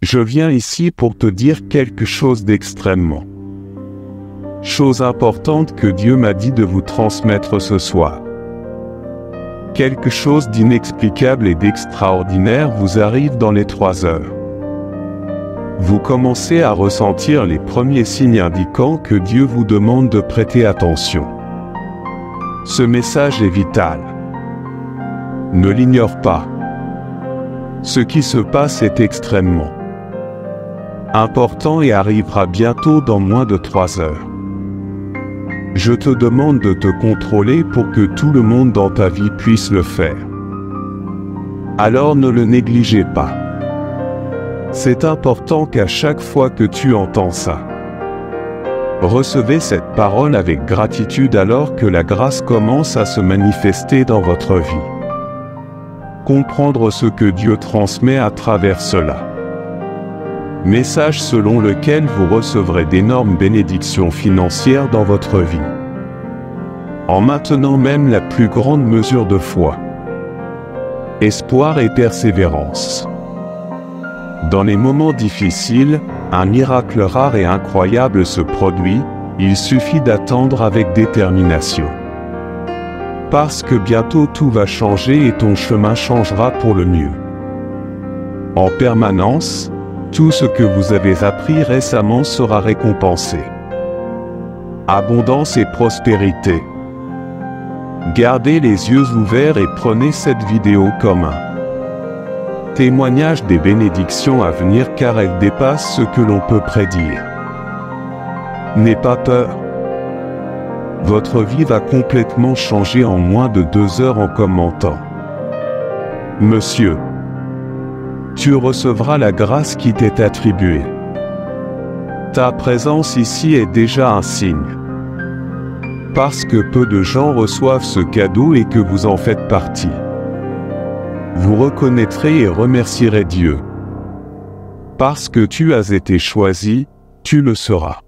Je viens ici pour te dire quelque chose d'extrêmement chose importante que Dieu m'a dit de vous transmettre ce soir. Quelque chose d'inexplicable et d'extraordinaire vous arrive dans les 3 heures. Vous commencez à ressentir les premiers signes indiquant que Dieu vous demande de prêter attention. Ce message est vital. Ne l'ignore pas. Ce qui se passe est extrêmement important et arrivera bientôt dans moins de 3 heures. Je te demande de te contrôler pour que tout le monde dans ta vie puisse le faire. Alors ne le négligez pas. C'est important qu'à chaque fois que tu entends ça, recevez cette parole avec gratitude alors que la grâce commence à se manifester dans votre vie. Comprendre ce que Dieu transmet à travers cela. Message selon lequel vous recevrez d'énormes bénédictions financières dans votre vie. En maintenant même la plus grande mesure de foi, espoir et persévérance. Dans les moments difficiles, un miracle rare et incroyable se produit, il suffit d'attendre avec détermination. Parce que bientôt tout va changer et ton chemin changera pour le mieux. En permanence, tout ce que vous avez appris récemment sera récompensé. Abondance et prospérité. Gardez les yeux ouverts et prenez cette vidéo comme un témoignage des bénédictions à venir car elle dépasse ce que l'on peut prédire. N'aie pas peur. Votre vie va complètement changer en moins de 2 heures en commentant. Monsieur, tu recevras la grâce qui t'est attribuée. Ta présence ici est déjà un signe. Parce que peu de gens reçoivent ce cadeau et que vous en faites partie. Vous reconnaîtrez et remercierez Dieu. Parce que tu as été choisi, tu le seras.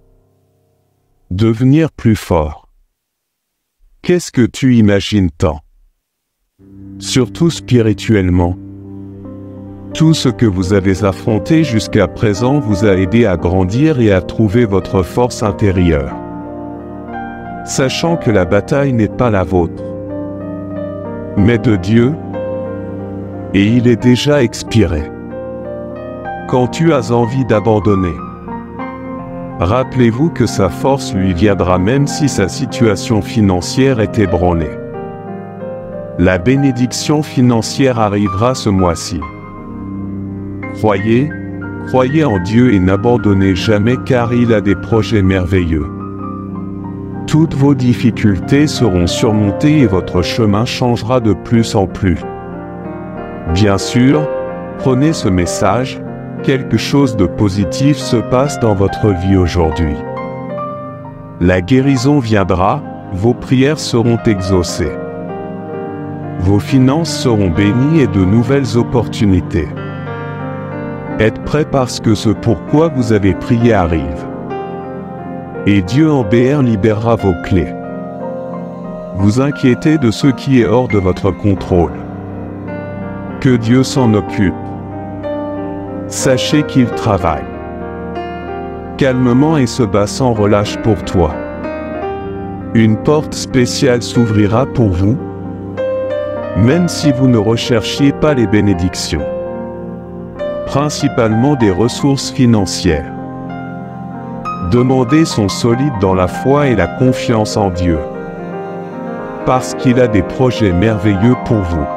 Devenir plus fort. Qu'est-ce que tu imagines tant? Surtout spirituellement. Tout ce que vous avez affronté jusqu'à présent vous a aidé à grandir et à trouver votre force intérieure. Sachant que la bataille n'est pas la vôtre, mais de Dieu, et il est déjà expiré. Quand tu as envie d'abandonner, rappelez-vous que sa force lui viendra même si sa situation financière est ébranlée. La bénédiction financière arrivera ce mois-ci. Croyez en Dieu et n'abandonnez jamais car il a des projets merveilleux. Toutes vos difficultés seront surmontées et votre chemin changera de plus en plus. Bien sûr, prenez ce message, quelque chose de positif se passe dans votre vie aujourd'hui. La guérison viendra, vos prières seront exaucées. Vos finances seront bénies et de nouvelles opportunités. Êtes prêts parce que ce pourquoi vous avez prié arrive. Et Dieu en BR libérera vos clés. Vous inquiétez de ce qui est hors de votre contrôle. Que Dieu s'en occupe. Sachez qu'il travaille calmement et se bat sans relâche pour toi. Une porte spéciale s'ouvrira pour vous, même si vous ne recherchiez pas les bénédictions. Principalement des ressources financières. Demandez sont solides dans la foi et la confiance en Dieu. Parce qu'il a des projets merveilleux pour vous.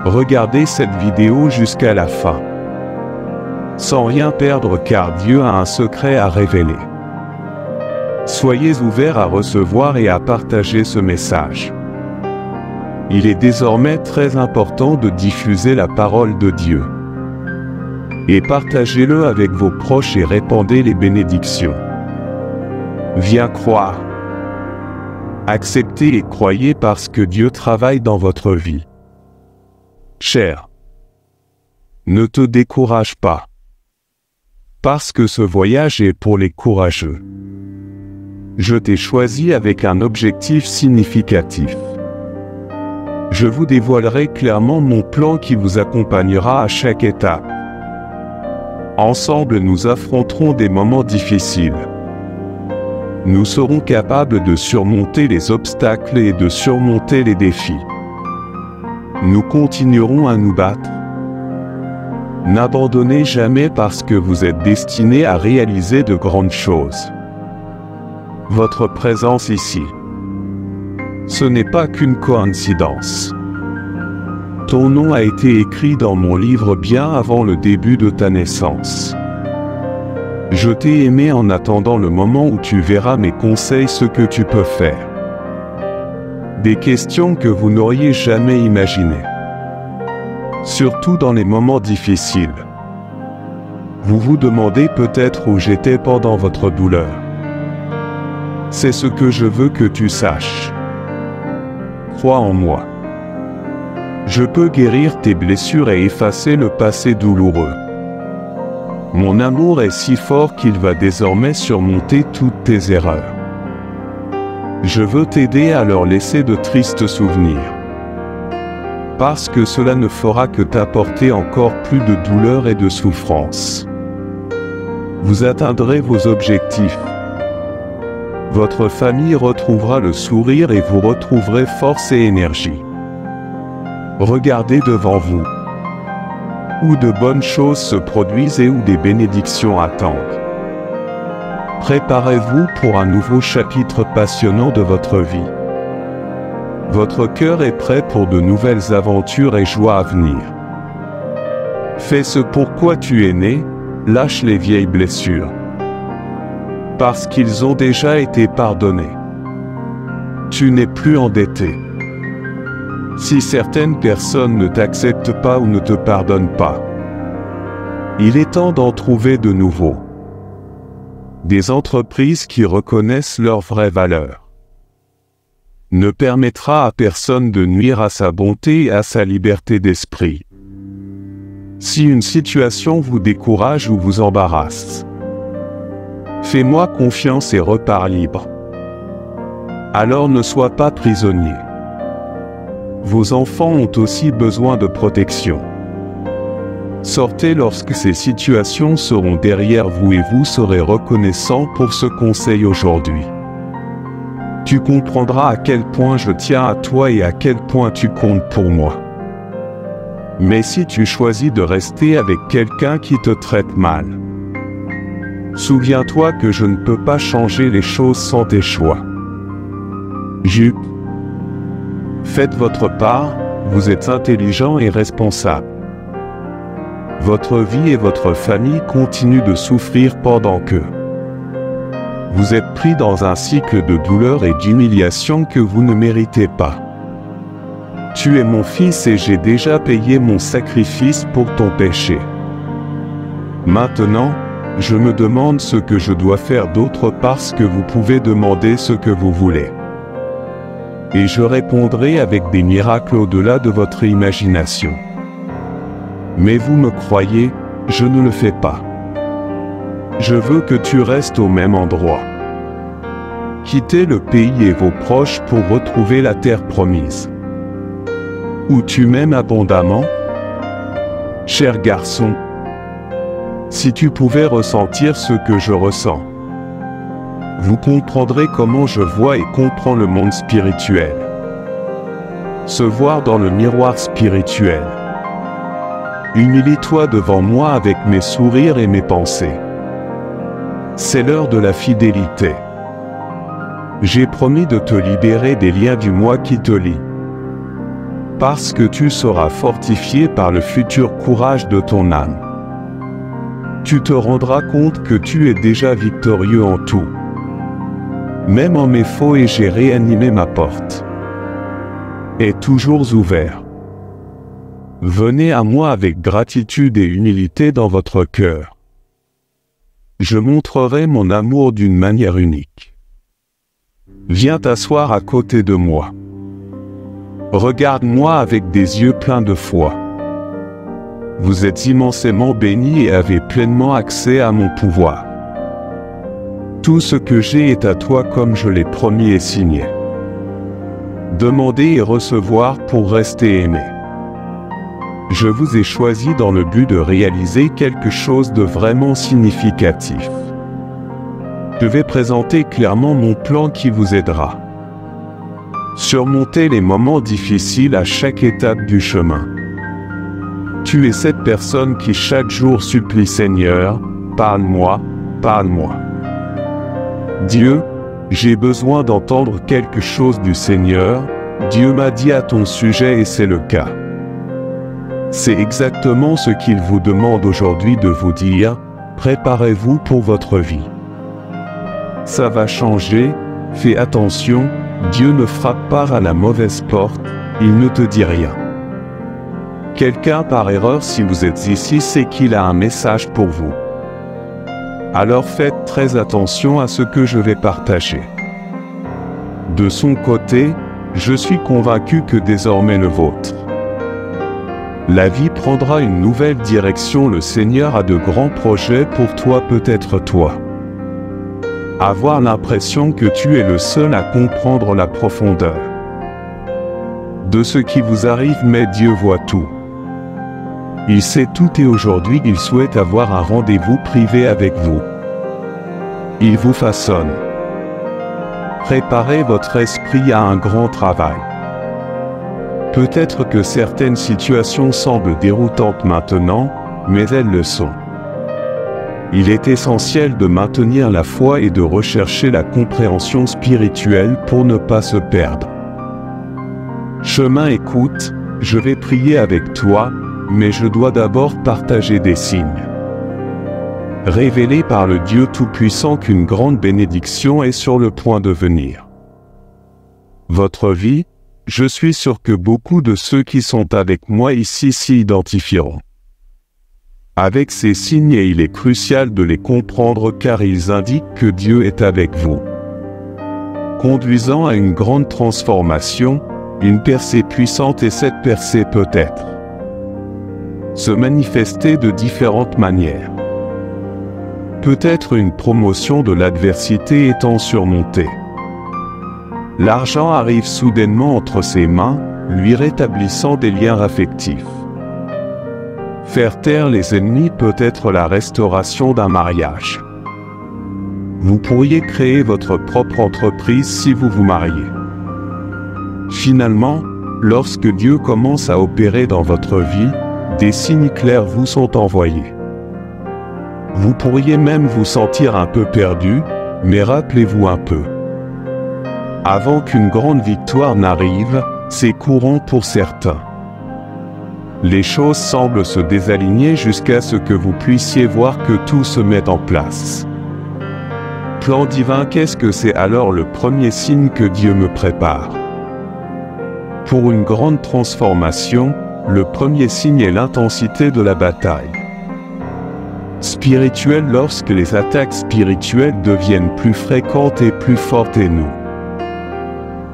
Regardez cette vidéo jusqu'à la fin. Sans rien perdre car Dieu a un secret à révéler. Soyez ouverts à recevoir et à partager ce message. Il est désormais très important de diffuser la parole de Dieu. Et partagez-le avec vos proches et répandez les bénédictions. Viens croire. Acceptez et croyez parce que Dieu travaille dans votre vie. Cher, ne te décourage pas. Parce que ce voyage est pour les courageux. Je t'ai choisi avec un objectif significatif. Je vous dévoilerai clairement mon plan qui vous accompagnera à chaque étape. Ensemble, nous affronterons des moments difficiles. Nous serons capables de surmonter les obstacles et de surmonter les défis. Nous continuerons à nous battre. N'abandonnez jamais parce que vous êtes destinés à réaliser de grandes choses. Votre présence ici, ce n'est pas qu'une coïncidence. Ton nom a été écrit dans mon livre bien avant le début de ta naissance. Je t'ai aimé en attendant le moment où tu verras mes conseils, ce que tu peux faire. Des questions que vous n'auriez jamais imaginées. Surtout dans les moments difficiles. Vous vous demandez peut-être où j'étais pendant votre douleur. C'est ce que je veux que tu saches. Crois en moi. Je peux guérir tes blessures et effacer le passé douloureux. Mon amour est si fort qu'il va désormais surmonter toutes tes erreurs. Je veux t'aider à leur laisser de tristes souvenirs. Parce que cela ne fera que t'apporter encore plus de douleur et de souffrance. Vous atteindrez vos objectifs. Votre famille retrouvera le sourire et vous retrouverez force et énergie. Regardez devant vous, où de bonnes choses se produisent et où des bénédictions attendent. Préparez-vous pour un nouveau chapitre passionnant de votre vie. Votre cœur est prêt pour de nouvelles aventures et joies à venir. Fais ce pourquoi tu es né, lâche les vieilles blessures. Parce qu'ils ont déjà été pardonnés. Tu n'es plus endetté. Si certaines personnes ne t'acceptent pas ou ne te pardonnent pas, il est temps d'en trouver de nouveaux. Des entreprises qui reconnaissent leurs vraies valeurs. Ne permettra à personne de nuire à sa bonté et à sa liberté d'esprit. Si une situation vous décourage ou vous embarrasse, fais-moi confiance et repars libre. Alors ne sois pas prisonnier. Vos enfants ont aussi besoin de protection. Sortez lorsque ces situations seront derrière vous et vous serez reconnaissant pour ce conseil aujourd'hui. Tu comprendras à quel point je tiens à toi et à quel point tu comptes pour moi. Mais si tu choisis de rester avec quelqu'un qui te traite mal, souviens-toi que je ne peux pas changer les choses sans tes choix. Jup. Faites votre part, vous êtes intelligent et responsable. Votre vie et votre famille continuent de souffrir pendant que vous êtes pris dans un cycle de douleur et d'humiliation que vous ne méritez pas. Tu es mon fils et j'ai déjà payé mon sacrifice pour ton péché. Maintenant, je me demande ce que je dois faire d'autre parce que vous pouvez demander ce que vous voulez. Et je répondrai avec des miracles au-delà de votre imagination. Mais vous me croyez, je ne le fais pas. Je veux que tu restes au même endroit. Quittez le pays et vos proches pour retrouver la terre promise. Où tu m'aimes abondamment. Cher garçon, si tu pouvais ressentir ce que je ressens, vous comprendrez comment je vois et comprends le monde spirituel. Se voir dans le miroir spirituel. Humilie-toi devant moi avec mes sourires et mes pensées. C'est l'heure de la fidélité. J'ai promis de te libérer des liens du moi qui te lie. Parce que tu seras fortifié par le futur courage de ton âme. Tu te rendras compte que tu es déjà victorieux en tout. Même en mes faux et j'ai réanimé ma porte. Est toujours ouvert. Venez à moi avec gratitude et humilité dans votre cœur. Je montrerai mon amour d'une manière unique. Viens t'asseoir à côté de moi. Regarde-moi avec des yeux pleins de foi. Vous êtes immensément bénis et avez pleinement accès à mon pouvoir. Tout ce que j'ai est à toi comme je l'ai promis et signé. Demandez et recevoir pour rester aimé. je vous ai choisi dans le but de réaliser quelque chose de vraiment significatif. Je vais présenter clairement mon plan qui vous aidera. Surmonter les moments difficiles à chaque étape du chemin. Tu es cette personne qui chaque jour supplie Seigneur, parle-moi, parle-moi. Dieu, j'ai besoin d'entendre quelque chose du Seigneur, Dieu m'a dit à ton sujet et c'est le cas. C'est exactement ce qu'il vous demande aujourd'hui de vous dire, préparez-vous pour votre vie. Ça va changer, fais attention, Dieu ne frappe pas à la mauvaise porte, il ne te dit rien. Quelqu'un par erreur si vous êtes ici sait qu'il a un message pour vous. Alors faites très attention à ce que je vais partager. De son côté, je suis convaincu que désormais le vôtre. La vie prendra une nouvelle direction, le Seigneur a de grands projets pour toi, peut-être toi. Avoir l'impression que tu es le seul à comprendre la profondeur de ce qui vous arrive, mais Dieu voit tout. Il sait tout et aujourd'hui il souhaite avoir un rendez-vous privé avec vous. Il vous façonne. Préparez votre esprit à un grand travail. Peut-être que certaines situations semblent déroutantes maintenant, mais elles le sont. Il est essentiel de maintenir la foi et de rechercher la compréhension spirituelle pour ne pas se perdre. Chemin, écoute, je vais prier avec toi, mais je dois d'abord partager des signes révélés par le Dieu Tout-Puissant qu'une grande bénédiction est sur le point de venir. Votre vie, je suis sûr que beaucoup de ceux qui sont avec moi ici s'y identifieront. Avec ces signes, et il est crucial de les comprendre car ils indiquent que Dieu est avec vous, conduisant à une grande transformation, une percée puissante, et cette percée peut être se manifester de différentes manières. Peut-être une promotion de l'adversité étant surmontée. L'argent arrive soudainement entre ses mains, lui rétablissant des liens affectifs. Faire taire les ennemis peut être la restauration d'un mariage. Vous pourriez créer votre propre entreprise si vous vous mariez. Finalement, lorsque Dieu commence à opérer dans votre vie, des signes clairs vous sont envoyés. Vous pourriez même vous sentir un peu perdu, mais rappelez-vous un peu. Avant qu'une grande victoire n'arrive, c'est courant pour certains. Les choses semblent se désaligner jusqu'à ce que vous puissiez voir que tout se met en place. Plan divin, qu'est-ce que c'est alors? Le premier signe que Dieu me prépare pour une grande transformation, le premier signe est l'intensité de la bataille spirituelle. Lorsque les attaques spirituelles deviennent plus fréquentes et plus fortes et nous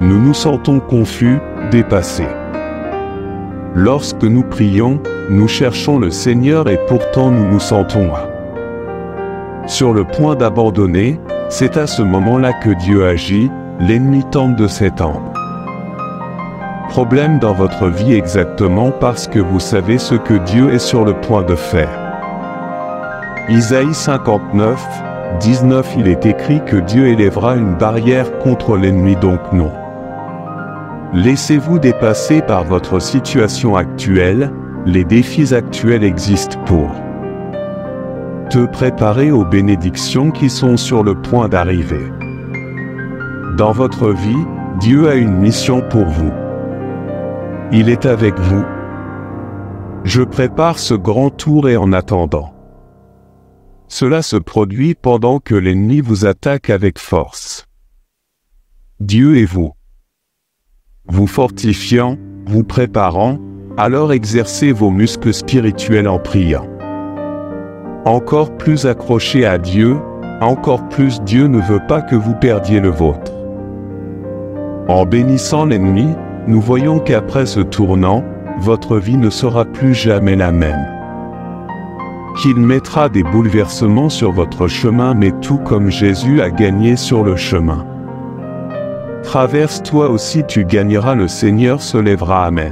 nous sentons confus, dépassés. Lorsque nous prions, nous cherchons le Seigneur et pourtant nous nous sentons sur le point d'abandonner, c'est à ce moment-là que Dieu agit, l'ennemi tente de s'étendre. Problème dans votre vie exactement parce que vous savez ce que Dieu est sur le point de faire. Isaïe 59, 19, il est écrit que Dieu élèvera une barrière contre l'ennemi, donc non. Laissez-vous dépasser par votre situation actuelle, les défis actuels existent pour te préparer aux bénédictions qui sont sur le point d'arriver. Dans votre vie, Dieu a une mission pour vous. Il est avec vous. Je prépare ce grand tour et en attendant. Cela se produit pendant que l'ennemi vous attaque avec force. Dieu et vous fortifiant, vous préparant, alors exercez vos muscles spirituels en priant. Encore plus accroché à Dieu, encore plus Dieu ne veut pas que vous perdiez le vôtre. En bénissant l'ennemi, nous voyons qu'après ce tournant, votre vie ne sera plus jamais la même. Qu'il mettra des bouleversements sur votre chemin, mais tout comme Jésus a gagné sur le chemin. Traverse toi aussi, tu gagneras, le Seigneur se lèvera. Amen.